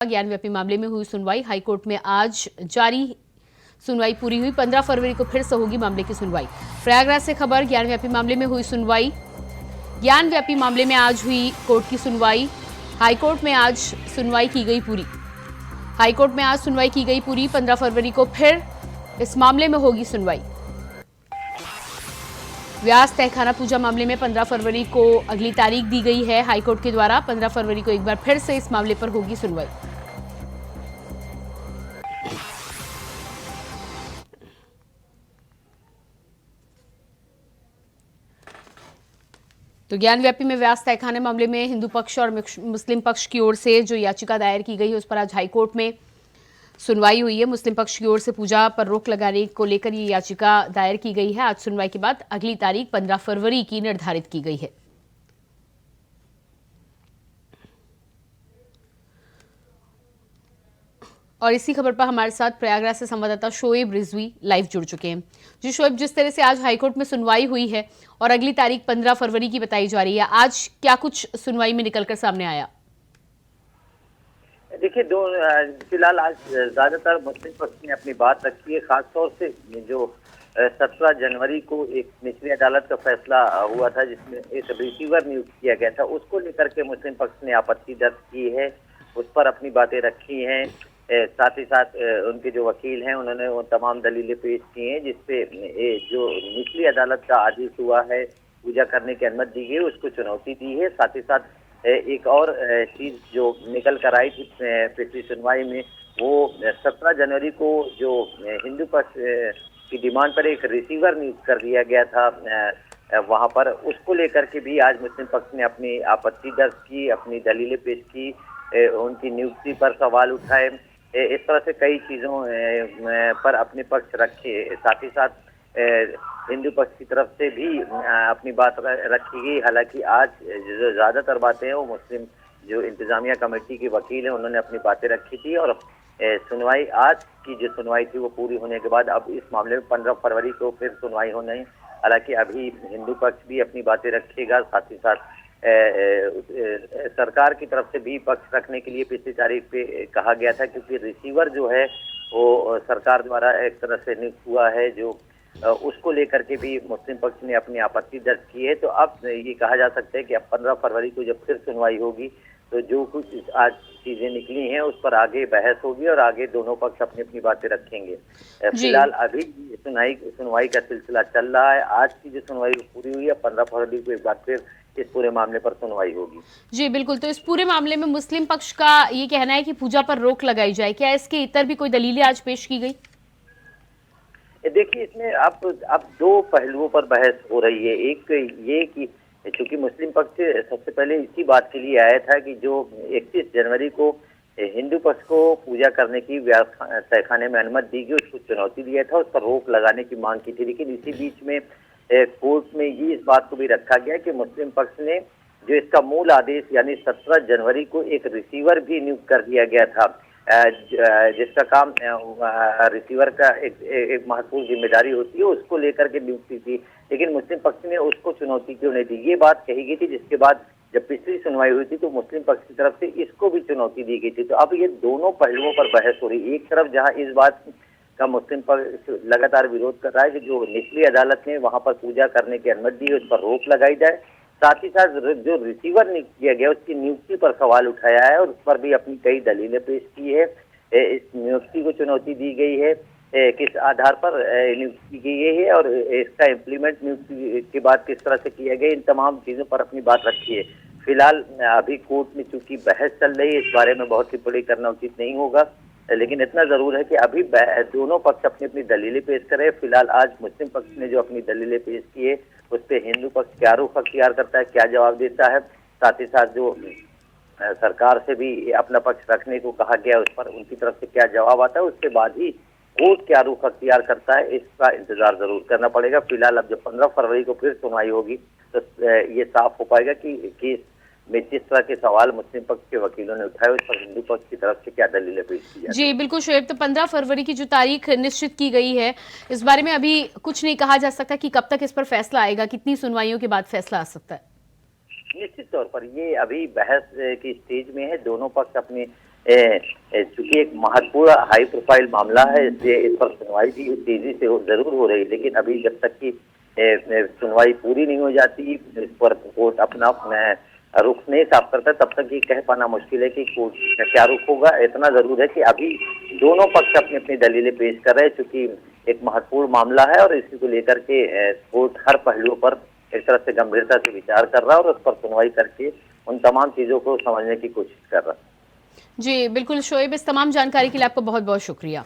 ज्ञानव्यापी मामले में हुई सुनवाई। हाईकोर्ट में आज जारी सुनवाई पूरी हुई। 15 फरवरी को फिर से होगी मामले की सुनवाई। प्रयागराज से खबर, ज्ञानव्यापी मामले में हुई सुनवाई। ज्ञानव्यापी मामले में आज हुई कोर्ट की सुनवाई। हाईकोर्ट में आज सुनवाई की गई पूरी। हाईकोर्ट में आज सुनवाई की गई पूरी। 15 फरवरी को फिर इस मामले में होगी सुनवाई। व्यास तहखाना पूजा मामले में 15 फरवरी को अगली तारीख दी गई है हाईकोर्ट के द्वारा। 15 फरवरी को एक बार फिर से इस मामले पर होगी सुनवाई। तो ज्ञानव्यापी में व्यास तहखाने मामले में हिंदू पक्ष और मुस्लिम पक्ष की ओर से जो याचिका दायर की गई है उस पर आज हाईकोर्ट में सुनवाई हुई है। मुस्लिम पक्ष की ओर से पूजा पर रोक लगाने को लेकर ये याचिका दायर की गई है। आज सुनवाई के बाद अगली तारीख 15 फरवरी की निर्धारित की गई है। और इसी खबर पर हमारे साथ प्रयागराज से संवाददाता शोएब रिजवी लाइव जुड़ चुके हैं। जी शोएब, जिस तरह से आज हाईकोर्ट में सुनवाई हुई है और अगली तारीख 15 फरवरी की बताई जा रही है, आज क्या कुछ सुनवाई में निकलकर सामने आया? देखिए, फिलहाल आज ज्यादातर मुस्लिम पक्ष ने अपनी बात रखी है। खासतौर से जो 17 जनवरी को एक निचली अदालत का फैसला हुआ था जिसमें एक रिसीवर नियुक्त किया गया था, उसको लेकर के मुस्लिम पक्ष ने आपत्ति दर्ज की है, उस पर अपनी बातें रखी हैं। साथ ही साथ उनके जो वकील हैं उन्होंने वो तमाम दलीलें पेश की हैं जिसपे जो निचली अदालत का आदेश हुआ है पूजा करने की अनुमति दी गई उसको चुनौती दी है। साथ ही साथ एक और चीज जो निकल कर आई थी पिछली सुनवाई में, वो 17 जनवरी को जो हिंदू पक्ष की डिमांड पर एक रिसीवर नियुक्त कर दिया गया था वहां पर, उसको लेकर के भी आज मुस्लिम पक्ष ने अपनी आपत्ति दर्ज की, अपनी दलीलें पेश की, उनकी नियुक्ति पर सवाल उठाए। इस तरह से कई चीजों पर अपने पक्ष रखे। साथ ही साथ हिंदू पक्ष की तरफ से भी अपनी बात रखी गई। हालांकि आज जो ज्यादातर बातें हैं वो मुस्लिम जो इंतजामिया कमेटी के वकील हैं उन्होंने अपनी बातें रखी थी और सुनवाई आज की जो सुनवाई थी वो पूरी होने के बाद अब इस मामले में 15 फरवरी को फिर सुनवाई होनी है। हालांकि अभी हिंदू पक्ष भी अपनी बातें रखेगा। साथ ही साथ सरकार की तरफ से भी पक्ष रखने के लिए पिछली तारीख पे कहा गया था, क्योंकि रिसीवर जो है वो सरकार द्वारा एक तरह से नियुक्त हुआ है, जो उसको लेकर के भी मुस्लिम पक्ष ने अपनी आपत्ति दर्ज की है। तो अब ये कहा जा सकता है कि अब 15 फरवरी को जब फिर सुनवाई होगी तो जो कुछ आज चीजें निकली हैं उस पर आगे बहस होगी और आगे दोनों पक्ष अपनी अपनी बातें रखेंगे। फिलहाल अभी सुनवाई का सिलसिला चल रहा है। आज की जो सुनवाई पूरी हुई है, 15 फरवरी को एक बार फिर इस पूरे मामले पर सुनवाई होगी। जी बिल्कुल। तो इस पूरे मामले में मुस्लिम पक्ष का ये कहना है कि पूजा पर रोक लगाई जाए, क्या इसके इतर भी कोई दलीलें आज पेश की गई? देखिए, इसमें अब दो पहलुओं पर बहस हो रही है। एक ये कि चूंकि मुस्लिम पक्ष सबसे पहले इसी बात के लिए आया था कि जो 31 जनवरी को हिंदू पक्ष को पूजा करने की व्यास तहखाने में अनुमति दी गई उसको चुनौती दिया था, उस पर रोक लगाने की मांग की थी। लेकिन इसी बीच में कोर्ट में ये इस बात को भी रखा गया कि मुस्लिम पक्ष ने जो इसका मूल आदेश यानी 17 जनवरी को एक रिसीवर भी नियुक्त कर दिया गया था, जिसका काम रिसीवर का एक महत्वपूर्ण जिम्मेदारी होती है, उसको लेकर के नियुक्ति थी। लेकिन मुस्लिम पक्ष ने उसको चुनौती क्यों नहीं दी, ये बात कही गई थी। जिसके बाद जब पिछली सुनवाई हुई थी तो मुस्लिम पक्ष की तरफ से इसको भी चुनौती दी गई थी। तो अब ये दोनों पहलुओं पर बहस हो रही है। एक तरफ जहां इस बात का मुस्लिम पक्ष लगातार विरोध कर रहा है कि जो निचली अदालत ने वहां पर पूजा करने की अनुमति दी है उस पर रोक लगाई जाए, साथ ही साथ जो रिसीवर नियुक्त किया गया उसकी नियुक्ति पर सवाल उठाया है और उस पर भी अपनी कई दलीलें पेश की है। इस नियुक्ति को चुनौती दी गई है, किस आधार पर नियुक्ति की गई है और इसका इम्प्लीमेंट नियुक्ति के बाद किस तरह से किया गया, इन तमाम चीजों पर अपनी बात रखी है। फिलहाल अभी कोर्ट में चूंकि बहस चल रही है, इस बारे में बहुत टिप्पणी करना उचित नहीं होगा, लेकिन इतना जरूर है कि अभी दोनों पक्ष अपनी अपनी दलीलें पेश करें। फिलहाल आज मुस्लिम पक्ष ने जो अपनी दलीलें पेश की है उस पर हिंदू पक्ष क्या रुख अख्तियार करता है, क्या जवाब देता है, साथ ही साथ जो सरकार से भी अपना पक्ष रखने को कहा गया उस पर उनकी तरफ से क्या जवाब आता है, उसके बाद ही कोर्ट क्या रुख अख्तियार करता है इसका इंतजार जरूर करना पड़ेगा। फिलहाल अब जब 15 फरवरी को फिर सुनवाई होगी तो ये साफ हो पाएगा कि में जिस तरह के सवाल मुस्लिम पक्ष के वकीलों ने उठाए उस पर हिंदू पक्ष की तरफ से क्या दलीलें पेश की जाती। जी बिल्कुल शोएब, तो 15 फरवरी की जो तारीख निश्चित की गई है इस बारे में अभी कुछ नहीं कहा जा सकता कि कब तक इस पर फैसला आएगा, कितनी सुनवाइयों के बाद फैसला आ सकता है? निश्चित तौर पर ये अभी बहस की स्टेज में है। दोनों पक्ष अपनी चूंकि एक महत्वपूर्ण हाई प्रोफाइल मामला है, इसलिए इस पर सुनवाई भी तेजी से जरूर हो रही है। लेकिन अभी जब तक कि सुनवाई पूरी नहीं हो जाती, इस पर कोर्ट अपना रुख नहीं साफ करता, तब तक ये कह पाना मुश्किल है कि कोर्ट का क्या रुख होगा। इतना जरूर है कि अभी दोनों पक्ष अपनी अपनी दलीलें पेश कर रहे हैं, चूंकि एक महत्वपूर्ण मामला है और इसी को लेकर के कोर्ट हर पहलुओं पर एक तरह से गंभीरता से विचार कर रहा है और उस पर सुनवाई करके उन तमाम चीजों को समझने की कोशिश कर रहा है। जी बिल्कुल शोएब, इस तमाम जानकारी के लिए आपका बहुत बहुत शुक्रिया।